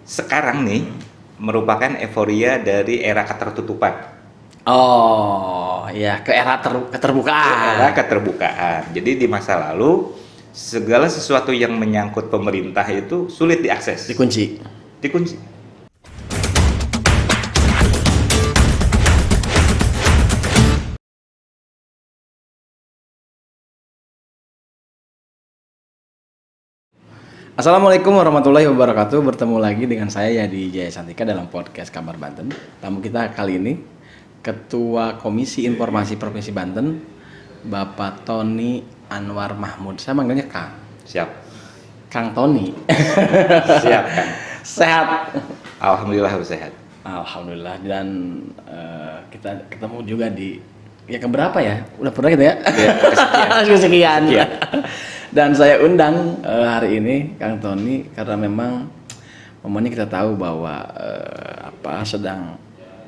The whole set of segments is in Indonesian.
sekarang nih merupakan euforia dari era ketertutupan. Oh, ya ke era keterbukaan. Era keterbukaan. Jadi di masa lalu segala sesuatu yang menyangkut pemerintah itu sulit diakses. Dikunci. Dikunci. Assalamualaikum warahmatullahi wabarakatuh. Bertemu lagi dengan saya Yadi Jaya Santika dalam podcast Kabar Banten. Tamu kita kali ini Ketua Komisi Informasi Provinsi Banten, Bapak Tony Anwar Mahmud. Saya manggilnya Kang. Siap. Kang Tony. Siap kan. Sehat. Alhamdulillah sehat. Alhamdulillah. Dan kita ketemu juga di keberapa ya? Udah pernah gitu ya? Ya, Kesekian. Sekian. Dan saya undang hari ini Kang Tony karena memang momennya kita tahu bahwa sedang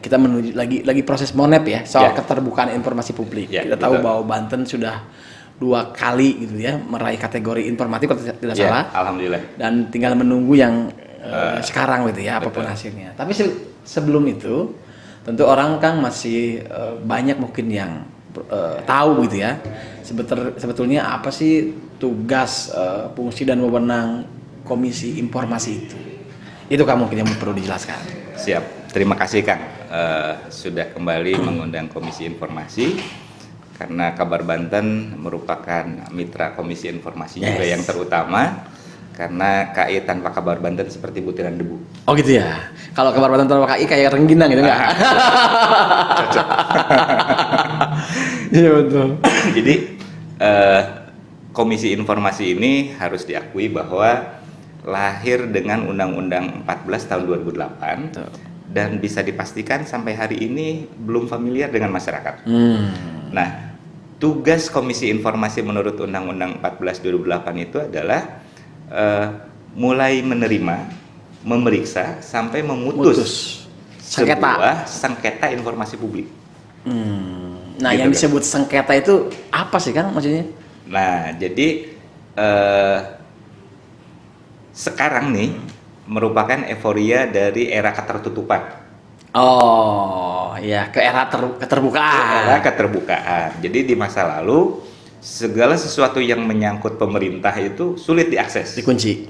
kita menuju lagi proses monep ya soal keterbukaan informasi publik. Kita tahu bahwa Banten sudah 2 kali gitu ya meraih kategori informatif kalau tidak salah. Alhamdulillah. Dan tinggal menunggu yang sekarang gitu ya apapun hasilnya. Tapi sebelum itu tentu orang kan masih banyak mungkin yang tahu gitu ya sebetulnya apa sih tugas, fungsi dan wewenang Komisi Informasi itu kamu mungkin yang perlu dijelaskan. Siap, terima kasih Kang sudah kembali mengundang Komisi Informasi karena Kabar Banten merupakan mitra Komisi Informasi juga yang terutama karena KI tanpa Kabar Banten seperti butiran debu. Oh gitu ya. Kalau Kabar Banten tanpa KI kayak rengginang gitu nggak? Cocok. Iya betul. Jadi Komisi Informasi ini harus diakui bahwa lahir dengan Undang-Undang 14 tahun 2008 dan bisa dipastikan sampai hari ini belum familiar dengan masyarakat. Nah, tugas Komisi Informasi menurut Undang-Undang 14 2008 itu adalah mulai menerima, memeriksa sampai memutus sebuah sengketa informasi publik. Nah, gitu yang disebut sengketa itu apa sih Kang maksudnya? Nah, jadi sekarang nih merupakan euforia dari era ketertutupan. Oh, ya ke era keterbukaan. Era keterbukaan. Jadi di masa lalu segala sesuatu yang menyangkut pemerintah itu sulit diakses. Dikunci.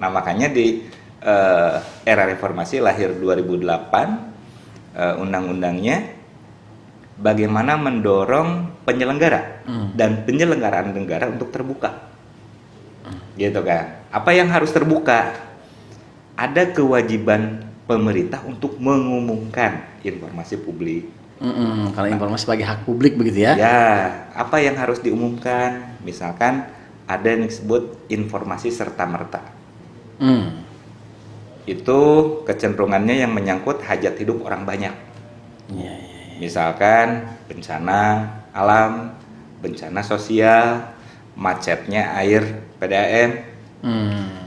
Nah, makanya di era reformasi lahir 2008 undang-undangnya bagaimana mendorong penyelenggara dan penyelenggaraan negara untuk terbuka. Gitu kan. Apa yang harus terbuka? Ada kewajiban pemerintah untuk mengumumkan informasi publik. Karena informasi sebagai hak publik begitu ya? Ya, apa yang harus diumumkan? Misalkan ada yang disebut informasi serta-merta. Itu kecenderungannya yang menyangkut hajat hidup orang banyak. Misalkan bencana alam, bencana sosial, macetnya air PDAM,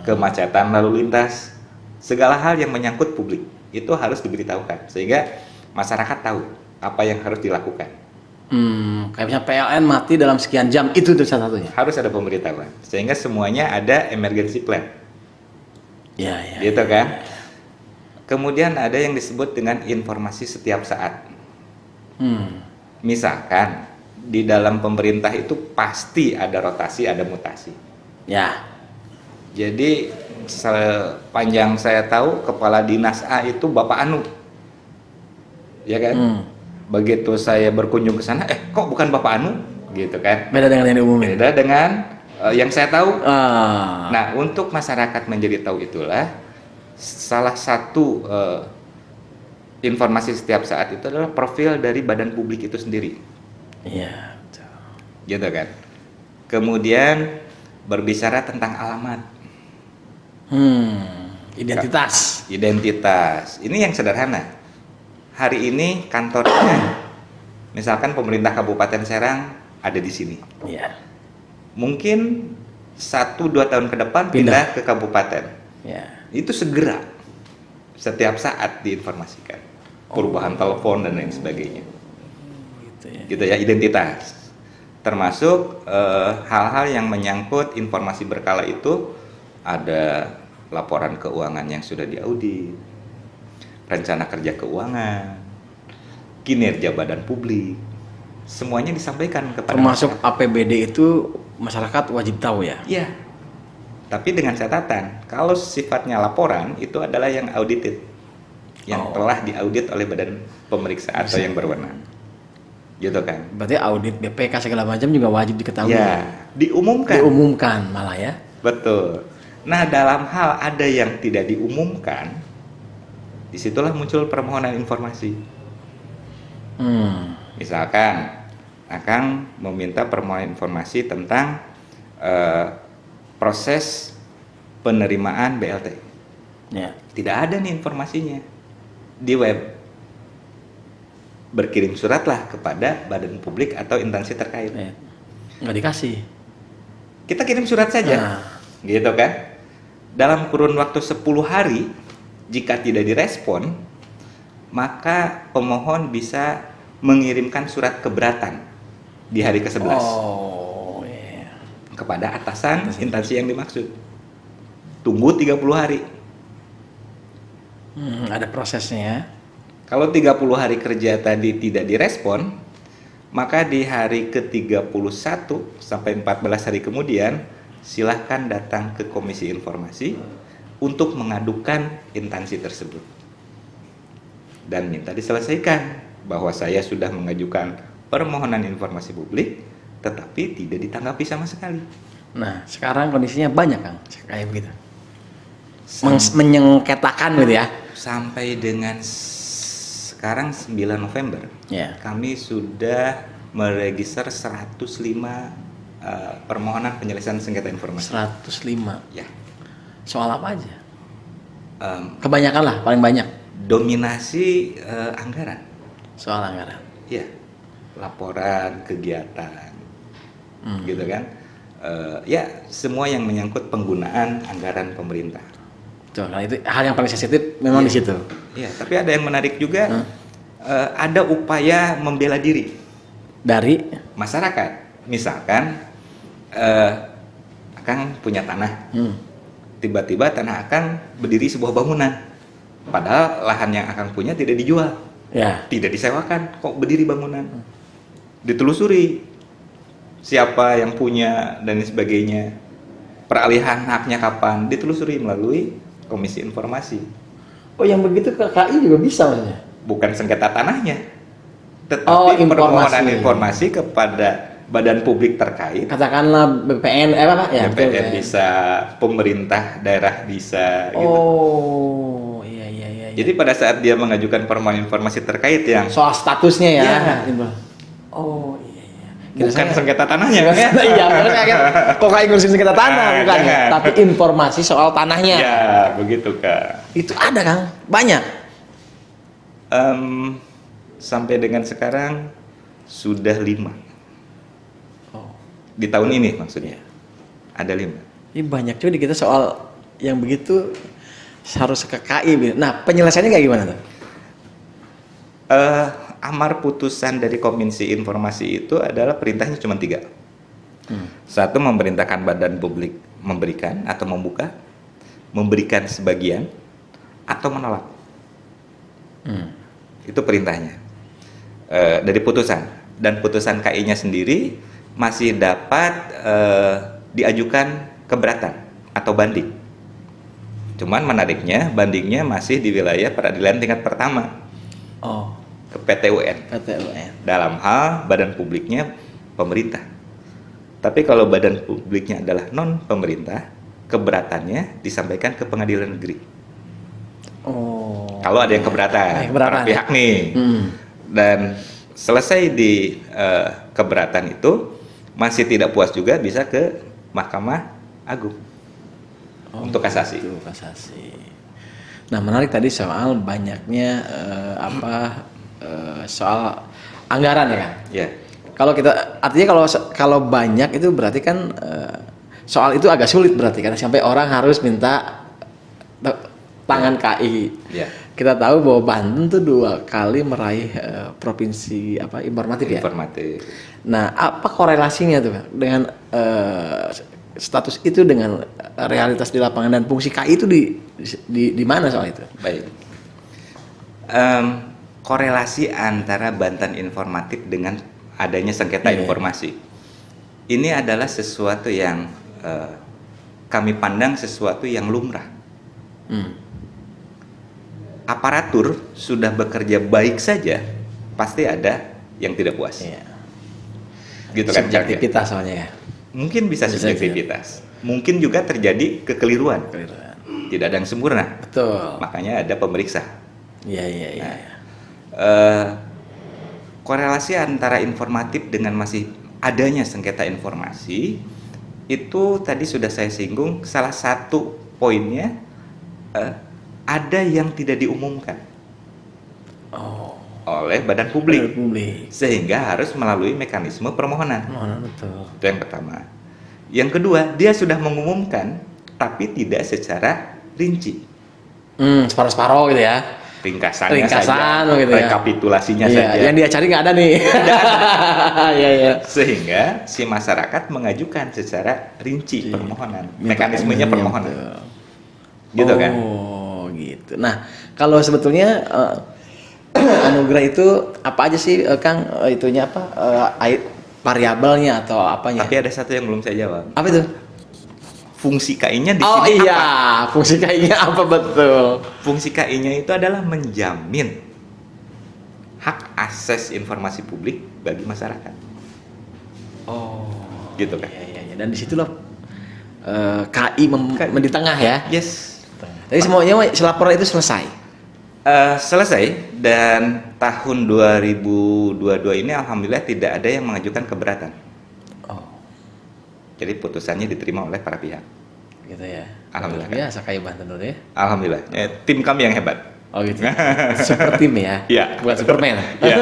kemacetan lalu lintas, segala hal yang menyangkut publik itu harus diberitahukan sehingga masyarakat tahu apa yang harus dilakukan. Kayak misalnya PLN mati dalam sekian jam itu salah satunya. Harus ada pemberitahuan sehingga semuanya ada emergency plan. Gitu kan. Kemudian ada yang disebut dengan informasi setiap saat. Misalkan di dalam pemerintah itu pasti ada rotasi, ada mutasi. Ya. Jadi sepanjang saya tahu kepala dinas A itu Bapak Anu. Ya kan? Begitu saya berkunjung ke sana, kok bukan Bapak Anu? Gitu kan. Beda dengan yang diumumin. Beda dengan yang saya tahu. Nah, untuk masyarakat menjadi tahu itulah salah satu informasi setiap saat itu adalah profil dari badan publik itu sendiri. Iya, betul. Gitu kan. Kemudian berbicara tentang alamat. Identitas. Ini yang sederhana. Hari ini kantornya, misalkan pemerintah Kabupaten Serang ada di sini. Iya. Mungkin 1-2 tahun ke depan pindah ke kabupaten. Itu segera setiap saat diinformasikan. Perubahan telepon dan lain sebagainya. Gitu ya, identitas. Termasuk hal-hal yang menyangkut informasi berkala itu ada laporan keuangan yang sudah diaudit, rencana kerja keuangan, kinerja badan publik, semuanya disampaikan kepada Termasuk masyarakat. APBD itu masyarakat wajib tahu ya. Iya. Tapi dengan catatan, kalau sifatnya laporan itu adalah yang audited, yang telah diaudit oleh badan pemeriksa atau yang berwenang. Gitu kan? Berarti audit BPK segala macam juga wajib diketahui. Ya, diumumkan. Diumumkan malah ya. Betul. Nah, dalam hal ada yang tidak diumumkan, disitulah muncul permohonan informasi. Misalkan, Akang meminta permohonan informasi tentang proses penerimaan BLT. Ya. Tidak ada nih informasinya di web. Berkirim suratlah kepada badan publik atau instansi terkait. Ya. Nggak dikasih. Kita kirim surat saja. Nah. Gitu kan? Dalam kurun waktu 10 hari, jika tidak direspon, maka pemohon bisa mengirimkan surat keberatan di hari ke-11 Oh, iya. kepada atasan instansi yang dimaksud. Tunggu 30 hari. Ada prosesnya ya. Kalau 30 hari kerja tadi tidak direspon, maka di hari ke-31 sampai 14 hari kemudian, silahkan datang ke Komisi Informasi untuk mengadukan instansi tersebut. Dan minta diselesaikan bahwa saya sudah mengajukan permohonan informasi publik, tetapi tidak ditanggapi sama sekali. Nah, sekarang kondisinya banyak Kang, kayak begitu. Menyengketakan gitu ya. Sampai dengan sekarang 9 November, Ya. kami sudah meregister 105 permohonan penyelesaian sengketa informasi. 105. Ya. Soal apa aja? Kebanyakan lah, paling banyak. Dominasi anggaran. Soal anggaran. Ya. Laporan kegiatan. Gitu kan. Ya, semua yang menyangkut penggunaan anggaran pemerintah. Tuh, nah itu hal yang paling sensitif memang di situ. Iya, tapi ada yang menarik juga. Ada upaya membela diri Dari masyarakat. Misalkan Akang punya tanah, tiba-tiba tanah Akang berdiri sebuah bangunan, padahal lahan yang Akang punya tidak dijual, ya. tidak disewakan, kok berdiri bangunan. Ditelusuri siapa yang punya dan sebagainya, peralihan haknya kapan, ditelusuri melalui Komisi Informasi. Oh, yang begitu KKI juga bisa maksudnya. Bukan sengketa tanahnya, tetapi permohonan informasi kepada badan publik terkait. Katakanlah BPN apa ya? BPN betul, bisa, pemerintah daerah bisa, gitu. Oh, iya. Jadi pada saat dia mengajukan permohonan informasi terkait yang Soal statusnya ya. Iya. Oh, iya. bukan sengketa tanahnya kan ya? Iya, benar kan. Kok kayak ngurusin sengketa tanah bukan? jangan. Tapi informasi soal tanahnya. Ya, begitu Kak. Itu ada Kang, banyak. Sampai dengan sekarang sudah 5. Oh, Di tahun ini maksudnya. Ada 5. ini banyak juga di kita soal yang begitu harus ke KKI. Nah, penyelesaiannya kayak gimana tuh? Amar putusan dari Komisi Informasi itu adalah perintahnya cuma 3. Satu, memerintahkan badan publik memberikan atau membuka, memberikan sebagian, atau menolak. Itu perintahnya dari putusan. Dan putusan KI-nya sendiri masih dapat diajukan keberatan atau banding. Cuman menariknya bandingnya masih di wilayah peradilan tingkat pertama. Oh, Ke PT UN. Dalam hal badan publiknya pemerintah. Tapi kalau badan publiknya adalah non pemerintah, keberatannya disampaikan ke pengadilan negeri. Oh. Kalau ada yang keberatan, para pihak nih. Dan selesai di keberatan itu masih tidak puas juga bisa ke Mahkamah Agung untuk kasasi. Itu kasasi. Nah, menarik tadi soal banyaknya soal anggaran ya kan? Ya. Kalau kita artinya kalau banyak itu berarti kan soal itu agak sulit berarti karena sampai orang harus minta tangan KI. Ya. Kita tahu bahwa Banten tuh 2 kali meraih provinsi informatif ya. Informatif. Nah, apa korelasinya tuh Kang, dengan status itu dengan realitas di lapangan dan fungsi KI itu di mana soal itu? Baik. Korelasi antara Banten Informatif dengan adanya sengketa informasi. Ini adalah sesuatu yang kami pandang sesuatu yang lumrah. Aparatur sudah bekerja baik saja, pasti ada yang tidak puas. Iya. Gitu kan? Subjektivitas soalnya ya. Mungkin bisa subjektivitas. Mungkin juga terjadi kekeliruan. Tidak ada yang sempurna. Betul. Makanya ada pemeriksa. Iya. Korelasi antara informatif dengan masih adanya sengketa informasi itu tadi sudah saya singgung. Salah satu poinnya ada yang tidak diumumkan oleh badan publik, sehingga harus melalui mekanisme permohonan. Betul. Itu yang pertama. Yang kedua, dia sudah mengumumkan tapi tidak secara rinci. Separuh-separuh gitu ya. Ringkasan saja, gitu ya. Rekapitulasinya saja. Yang dia cari nggak ada nih. Iya. Sehingga si masyarakat mengajukan secara rinci permohonan. Mekanismenya permohonan. Gitu kan? Oh, gitu. Nah, kalau sebetulnya anugerah itu apa aja sih, Kang? Itunya apa? Variabelnya atau apanya? Tapi ada satu yang belum saya jawab. Apa itu? Fungsi KI-nya di sini apa? Iya, fungsi KI-nya apa betul? Fungsi KI-nya itu adalah menjamin hak akses informasi publik bagi masyarakat. Oh, gitu kan? Iya. Dan disitulah KI di tengah ya? Yes. Jadi semuanya laporan itu selesai. Selesai, dan tahun 2022 ini alhamdulillah tidak ada yang mengajukan keberatan. Jadi putusannya diterima oleh para pihak. Gitu ya. Alhamdulillah. Biasa kayak Banten dulu ya. Alhamdulillah. Tim kami yang hebat. Oh gitu. Super tim ya. Iya. Bukan Superman. Iya.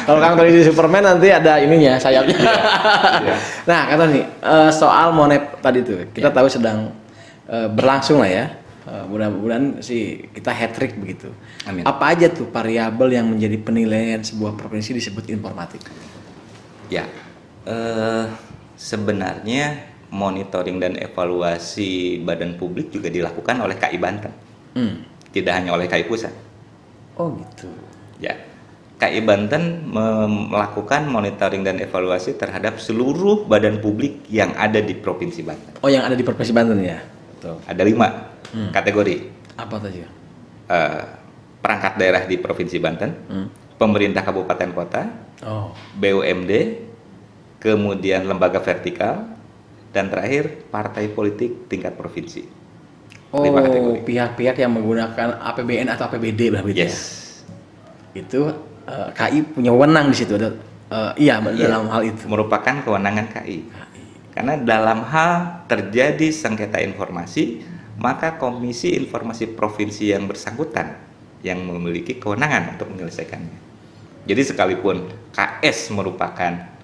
Kalau Kang Tony di Superman nanti ada ininya, sayapnya. Iya. Nah, kata nih soal Monep tadi tuh, kita tahu sedang berlangsung lah ya. Mudah-mudahan sih kita hat trick begitu. Amin. Apa aja tuh variabel yang menjadi penilaian sebuah provinsi disebut informatif? Ya. Sebenarnya monitoring dan evaluasi badan publik juga dilakukan oleh KI Banten. Tidak hanya oleh KI Pusat. Oh gitu. Ya. KI Banten melakukan monitoring dan evaluasi terhadap seluruh badan publik yang ada di Provinsi Banten. Oh, yang ada di Provinsi Banten ya? Betul. Ada 5 kategori. Apa saja? Perangkat daerah di Provinsi Banten, pemerintah kabupaten kota, BUMD, kemudian lembaga vertikal, dan terakhir partai politik tingkat provinsi. 5 kategori. Pihak-pihak yang menggunakan APBN atau APBD berarti ya. Itu KI punya wewenang di situ. Dalam hal itu. Merupakan kewenangan KI. Karena dalam hal terjadi sengketa informasi, maka Komisi Informasi Provinsi yang bersangkutan yang memiliki kewenangan untuk menyelesaikannya. Jadi sekalipun KS merupakan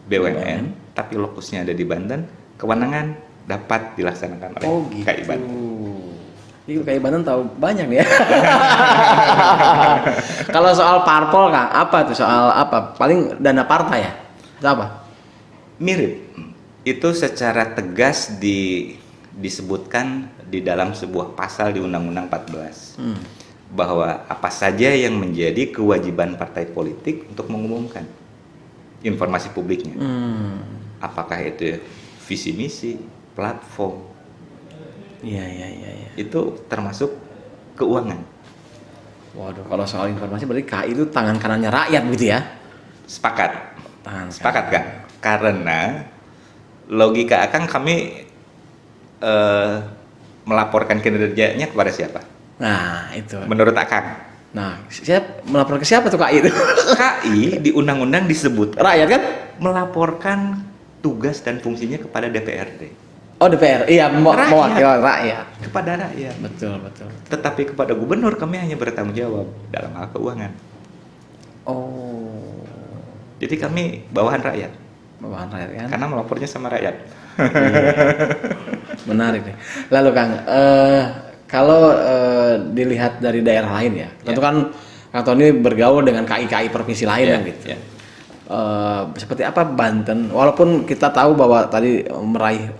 BUMN, tapi lokusnya ada di Banten, kewenangan dapat dilaksanakan oleh KI Banten. Jadi KI Banten tahu banyak nih ya. Kalau soal parpol, Kang, apa tuh soal apa? Paling dana partai ya? Atau apa? Mirip. Itu secara tegas disebutkan di dalam sebuah pasal di Undang-Undang 14. Bahwa apa saja yang menjadi kewajiban partai politik untuk mengumumkan informasi publiknya. Apakah itu visi misi, platform. Iya. Itu termasuk keuangan. Waduh, kalau soal informasi berarti KI itu tangan kanannya rakyat begitu ya? Sepakat. Sepakat kan? Karena logika Akang kami melaporkan kinerjanya kepada siapa? Nah, itu. Menurut Akang. Nah, melapor ke siapa tuh KI itu? KI di undang-undang disebut rakyat kan melaporkan tugas dan fungsinya kepada DPRD. Oh, DPR. Iya, mewakili rakyat. Kepada rakyat. Betul. Tetapi kepada gubernur kami hanya bertanggung jawab dalam hal keuangan. Oh. Jadi kami bawahan rakyat. Bawahan rakyat kan? Karena melapornya sama rakyat. Menarik nih. Lalu Kang, kalau dilihat dari daerah lain ya, tentu kan Kang Tony bergaul dengan KI-KI provinsi lain kan gitu. seperti apa Banten, walaupun kita tahu bahwa tadi meraih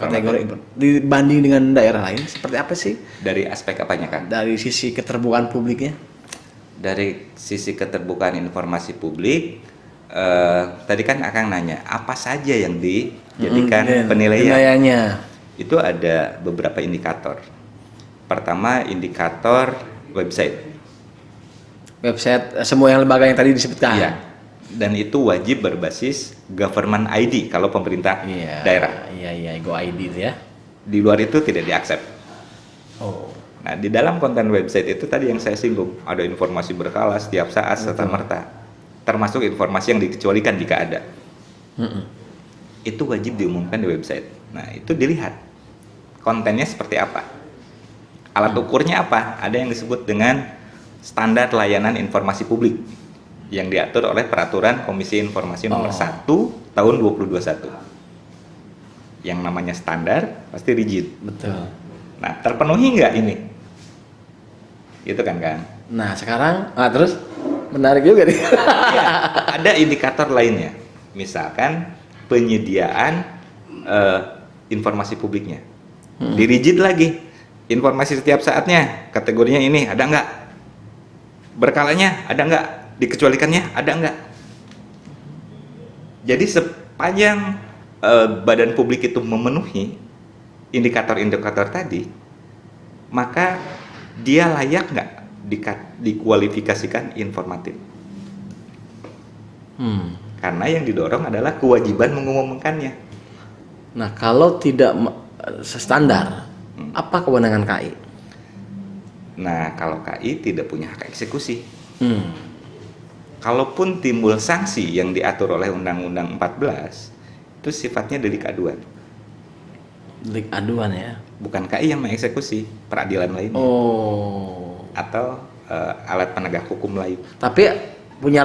kategori dibanding dengan daerah lain, seperti apa sih Dari aspek apanya kan? dari sisi keterbukaan publiknya? Dari sisi keterbukaan informasi publik, tadi kan Akang nanya apa saja yang dijadikan penilaian. Penilaiannya. Itu ada beberapa indikator. Pertama, indikator website. Semua yang lembaga yang tadi disebutkan. Iya. Dan itu wajib berbasis government ID kalau pemerintah daerah. Iya, Go ID itu ya. Di luar itu tidak diaksep. Oh. Nah, di dalam konten website itu tadi yang saya singgung, ada informasi berkala setiap saat serta merta, termasuk informasi yang dikecualikan jika ada. Itu wajib diumumkan di website. Nah, itu dilihat kontennya seperti apa, alat ukurnya apa. Ada yang disebut dengan standar layanan informasi publik yang diatur oleh Peraturan Komisi Informasi Nomor 1 Tahun 2021. Yang namanya standar pasti rigid. Betul. Nah, terpenuhi nggak ini? Gitu kan, Kang? Nah, sekarang terus menarik juga nih. Ya, ada indikator lainnya. Misalkan penyediaan informasi publiknya. Dirigid lagi. Informasi setiap saatnya, kategorinya ini ada nggak? Berkalanya ada nggak? Dikecualikannya ada nggak? Jadi sepanjang badan publik itu memenuhi indikator-indikator tadi, maka dia layak nggak dikualifikasikan informatif. Karena yang didorong adalah kewajiban mengumumkannya. Nah, kalau tidak standar, apa kewenangan KI? Nah, kalau KI tidak punya hak eksekusi. Kalaupun timbul sanksi yang diatur oleh Undang-Undang 14, itu sifatnya delik aduan. Delik aduan ya? Bukan KI yang mengeksekusi, peradilan lainnya. Atau alat penegak hukum lain. Tapi punya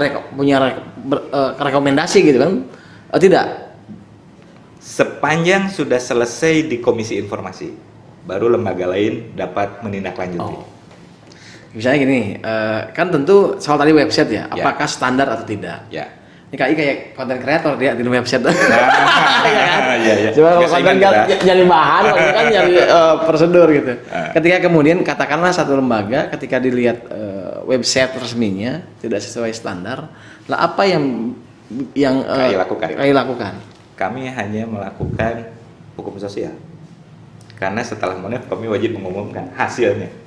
rekomendasi gitu kan? Tidak? Sepanjang sudah selesai di Komisi Informasi, baru lembaga lain dapat menindaklanjuti. Misalnya gini, kan tentu soal tadi website ya, apakah standar atau tidak? Ya. Ini KI kayak konten kreator dia di website. Iya. Cuma kalau konten nyari bahan, kalau kan nyari prosedur gitu. Ketika kemudian katakanlah satu lembaga ketika dilihat website resminya tidak sesuai standar, lah apa yang KI lakukan? Kami hanya melakukan hukum sosial. Karena setelah monet kami wajib mengumumkan hasilnya.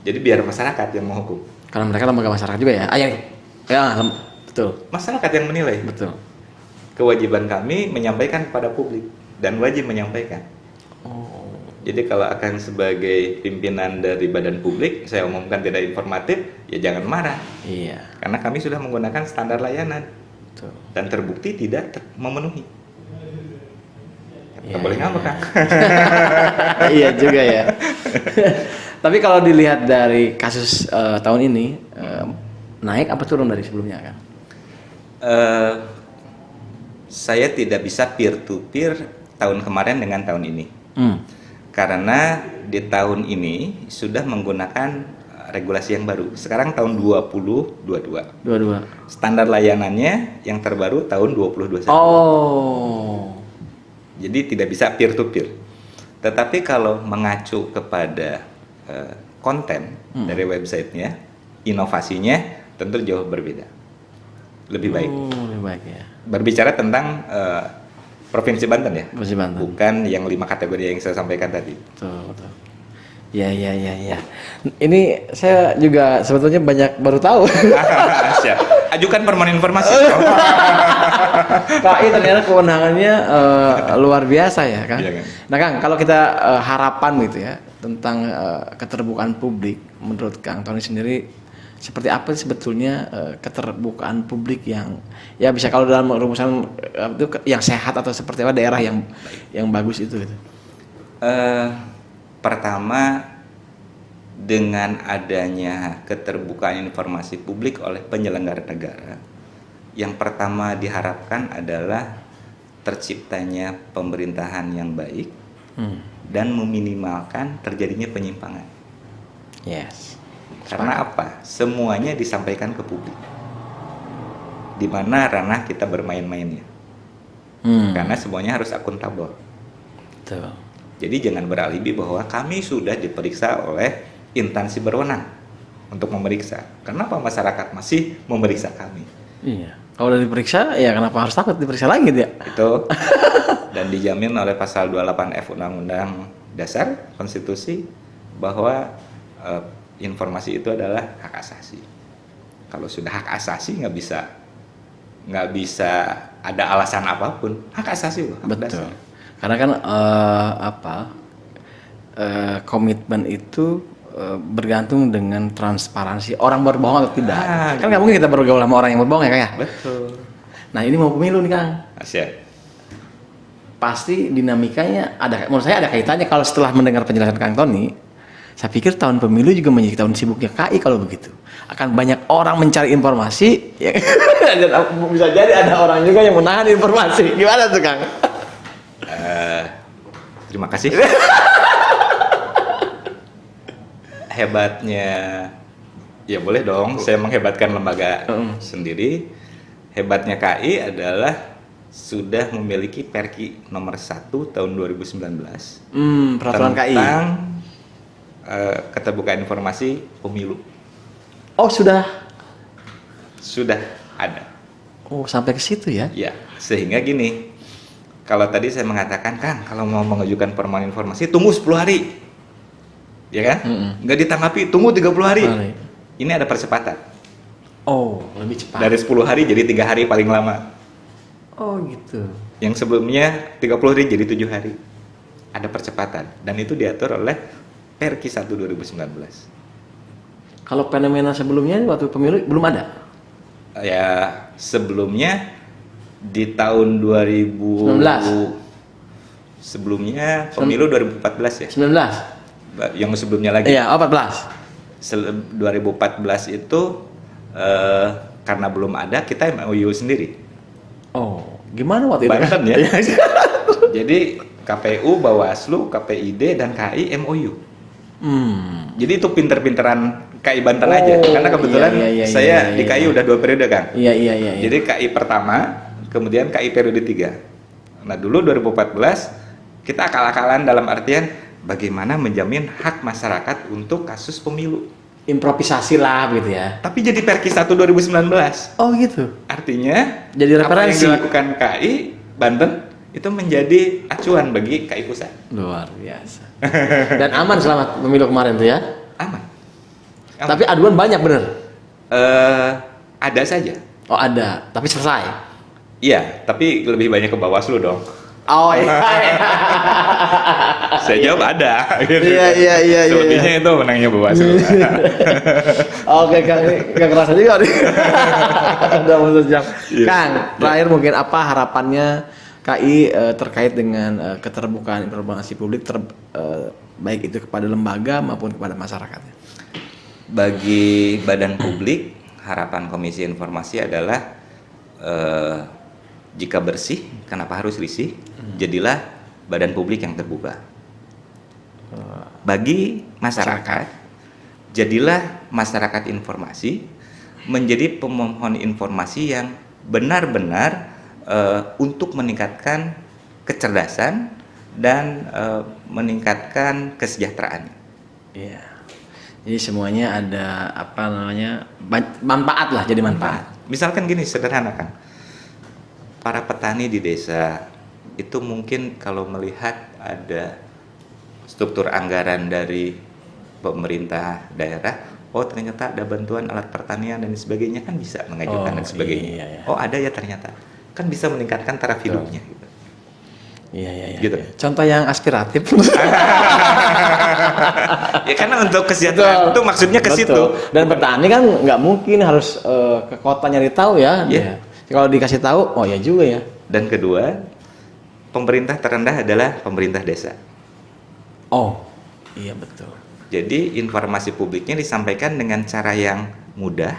Jadi biar masyarakat yang menghukum. Karena mereka lembaga masyarakat juga ya. Betul. Masyarakat yang menilai. Betul. Kewajiban kami menyampaikan kepada publik dan wajib menyampaikan. Jadi kalau akan sebagai pimpinan dari badan publik saya umumkan tidak informatif, ya jangan marah. Iya. Karena kami sudah menggunakan standar layanan. Betul. Dan terbukti tidak memenuhi. Kita boleh ngambek kan? Iya juga ya. Tapi kalau dilihat dari kasus tahun ini naik apa turun dari sebelumnya kan? Saya tidak bisa peer to peer tahun kemarin dengan tahun ini. Karena di tahun ini sudah menggunakan regulasi yang baru. Sekarang tahun 2022. Standar layanannya yang terbaru tahun 2021. Jadi tidak bisa peer to peer. Tetapi kalau mengacu kepada konten dari websitenya, inovasinya tentu jauh berbeda. Lebih baik. Lebih baik ya. Berbicara tentang Provinsi Banten ya? Provinsi Banten. Bukan yang 5 kategori yang saya sampaikan tadi. Betul. Ya. Ini saya juga sebetulnya banyak baru tahu. Siap. Ajukan permohonan informasi. KI ternyata kewenangannya luar biasa ya, Kang. Iya, kan? Nah, Kang, kalau kita harapan gitu ya tentang keterbukaan publik, menurut Kang Tony sendiri seperti apa sebetulnya keterbukaan publik yang ya bisa kalau dalam rumusan itu yang sehat atau seperti apa daerah yang bagus itu gitu. Pertama, dengan adanya keterbukaan informasi publik oleh penyelenggara negara, yang pertama diharapkan adalah terciptanya pemerintahan yang baik dan meminimalkan terjadinya penyimpangan. Yes. Karena apa? Semuanya disampaikan ke publik. di mana ranah kita bermain-mainnya. Karena semuanya harus akuntabel. Betul. Jadi jangan beralibi bahwa kami sudah diperiksa oleh instansi berwenang untuk memeriksa. Kenapa masyarakat masih memeriksa kami? Iya. Kalau udah diperiksa, ya kenapa harus takut diperiksa lagi gitu ya? Itu dan dijamin oleh pasal 28F Undang-Undang Dasar Konstitusi bahwa informasi itu adalah hak asasi. Kalau sudah hak asasi nggak bisa ada alasan apapun, hak asasi loh, hak Betul. dasar. Karena kan komitmen itu bergantung dengan transparansi orang berbohong atau tidak. Kan nggak mungkin kita bergaul sama orang yang berbohong ya Kang ya. Betul. Nah ini mau pemilu nih Kang. Asyik. Pasti dinamikanya ada, menurut saya ada kaitannya. Kalau setelah mendengar penjelasan Kang Tony, saya pikir tahun pemilu juga menjadi tahun sibuknya KI kalau begitu. Akan banyak orang mencari informasi, ya, dan bisa jadi ada orang juga yang menahan informasi. Gimana tuh Kang? Terima kasih. Hebatnya, ya boleh dong, saya menghebatkan lembaga sendiri. Hebatnya KI adalah sudah memiliki Perki nomor 1 tahun 2019 Peraturan KI tentang keterbukaan informasi pemilu. Oh sudah Ada. Oh sampai ke situ ya? Ya, sehingga gini, kalau tadi saya mengatakan Kang, kalau mau mengajukan permohonan informasi tunggu 10 hari, ya kan? Nggak ditanggapi, tunggu 30 hari. Ini ada percepatan. Oh lebih cepat. Dari 10 hari jadi 3 hari paling lama. Oh gitu. Yang sebelumnya 30 hari jadi 7 hari. Ada percepatan dan itu diatur oleh Perki 1 2019. Kalau fenomena sebelumnya waktu pemilu belum ada? Ya sebelumnya di tahun 2000 sebelumnya pemilu 2014 ya. 19? Yang sebelumnya lagi. Iya, 14. 2014 itu karena belum ada, kita MOU sendiri. Oh, gimana waktu itu? Banten ya. Jadi KPU, Bawaslu, KPID dan KI MOU. Jadi itu pinter-pinteran KI Banten aja, karena kebetulan saya di KI udah 2 periode Kang. Iya. Jadi KI pertama, kemudian KI periode 3. Nah dulu 2014 kita akal-akalan dalam artian bagaimana menjamin hak masyarakat untuk kasus pemilu. Improvisasi lah gitu ya. Tapi jadi Perki 1 2019. Oh gitu. Artinya jadi apa yang referensi. dilakukan KI Banten itu menjadi acuan bagi KI pusat. Luar biasa. Dan aman selama pemilu kemarin tuh ya? Aman. Tapi aduan banyak bener? Ada saja. Oh ada, tapi selesai? Iya, tapi lebih banyak ke Bawaslu dong. Oh iya. Saya jawab ada. Gitu. Iya. Selebihnya itu menangnya Bawaslu. Oke Kang, gak kerasa juga nih. Udah mau sejam. Kang, terakhir mungkin apa harapannya KI terkait dengan keterbukaan informasi publik baik itu kepada lembaga maupun kepada masyarakatnya? Bagi badan publik, harapan Komisi Informasi adalah jika bersih, kenapa harus risih? Jadilah badan publik yang terbuka. Bagi masyarakat, jadilah masyarakat informasi, menjadi pemohon informasi yang benar-benar untuk meningkatkan kecerdasan dan meningkatkan kesejahteraan. Iya. Jadi semuanya ada manfaat lah, jadi manfaat. Misalkan gini sederhana kan, para petani di desa itu mungkin kalau melihat ada struktur anggaran dari pemerintah daerah, oh ternyata ada bantuan alat pertanian dan sebagainya, kan bisa mengajukan dan sebagainya. Iya. Oh ada ya ternyata, kan bisa meningkatkan taraf hidupnya. Gitu. Iya. Gitu. Contoh yang aspiratif. Ya karena untuk kesejahteraan itu maksudnya ke situ. Dan petani kan nggak mungkin harus ke kota nyari tahu ya. Yeah. Kalau dikasih tahu, oh ya juga ya. Dan kedua, pemerintah terendah adalah pemerintah desa. Oh, iya betul. Jadi informasi publiknya disampaikan dengan cara yang mudah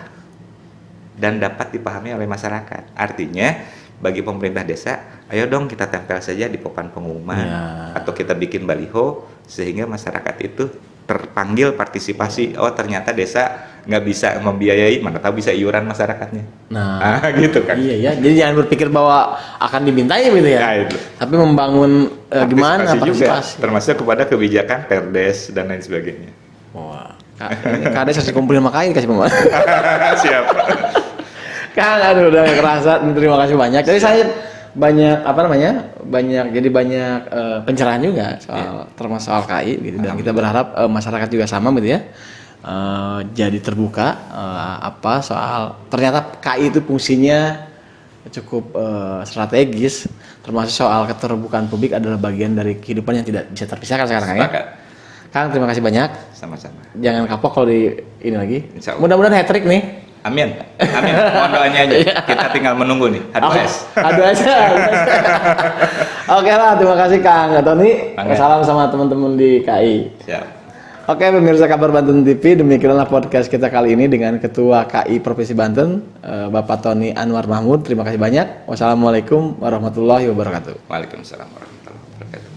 dan dapat dipahami oleh masyarakat. Artinya bagi pemerintah desa, ayo dong kita tempel saja di papan pengumuman atau kita bikin baliho sehingga masyarakat itu terpanggil partisipasi. Oh ternyata desa nggak bisa membiayai, mana tahu bisa iuran masyarakatnya. Nah, Gitu kan. iya ya. Jadi jangan berpikir bahwa akan dimintai gitu ya. Nah, itu. Tapi membangun gimana juga, partisipasi. termasuk kepada kebijakan perdes dan lain sebagainya. Wah. Kades harus dikumpulin sama KAI kasih pemahaman. Siap. Kang, aduh udah gak kerasa. Terima kasih banyak. Jadi saya banyak jadi banyak pencerahan juga soal termasuk soal KAI gitu. Dan kita berharap masyarakat juga sama gitu ya. Jadi terbuka soal ternyata KAI itu fungsinya cukup strategis, termasuk soal keterbukaan publik adalah bagian dari kehidupan yang tidak bisa terpisahkan sekarang ya. Kang, terima kasih banyak. Sama-sama. Jangan kapok kalau di ini lagi. Insya Allah. Mudah-mudahan hat-trick nih. Amin. Mohon doanya aja. Kita tinggal menunggu nih. H2S. H2S. Oke lah, terima kasih Kang Tony. Salam sama teman-teman di KAI. Siap. Oke, pemirsa Kabar Banten TV, demikianlah podcast kita kali ini dengan Ketua KAI Provinsi Banten, Bapak Tony Anwar Mahmud. Terima kasih banyak. Wassalamualaikum warahmatullahi wabarakatuh. Waalaikumsalam warahmatullahi wabarakatuh.